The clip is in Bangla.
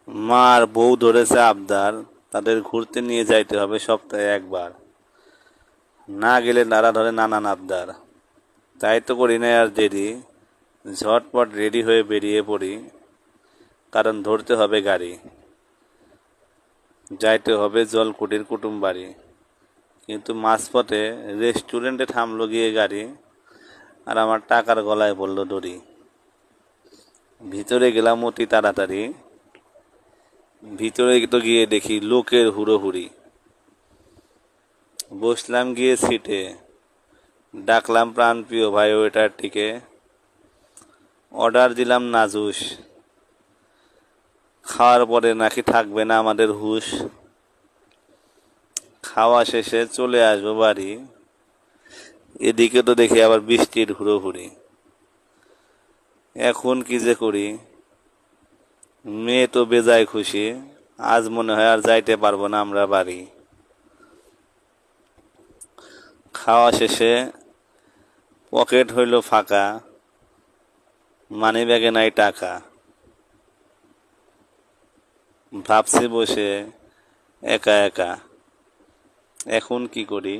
মার বউ ধরেছে আবদার, তাদের ঘুরতে নিয়ে যাইতে হবে সপ্তাহে একবার। না গেলে নারা ধরে নানান আবদার। তাই তো করি না আর দেরি, ঝটপট রেডি হয়ে বেরিয়ে পড়ি, কারণ ধরতে হবে গাড়ি, যাইতে হবে জলকুটির কুটুম বাড়ি। কিন্তু মাঝপথে রেস্টুরেন্টে থামলো গিয়ে গাড়ি, আর আমার টাকার গলায় বলল দড়ি। ভিতরে গেলাম অতি তাড়াতাড়ি, ভিতরে তো গিয়ে দেখি লোকের হুড়োহুড়ি। বসলাম গিয়ে সিটে, ডাকলাম প্রাণপ্রিয় ভাই ওয়েটারটিকে, অর্ডার দিলাম নাজুস, খাওয়ার পরে নাকি থাকবে না আমাদের হুঁশ। খাওয়া শেষে চলে আসবো বাড়ি, এদিকে তো দেখি আবার বৃষ্টির হুড়োহুড়ি। এখন কি যে করি, মেয়ে তো বেজায় খুশি, আজ মনে হয় আর যাইতে পারবো না আমরা বাড়ি। খাওয়া শেষে পকেট হইল ফাঁকা, মানি ব্যাগে নাই টাকা। ভাবছি বসে একা একা, এখন কি করি।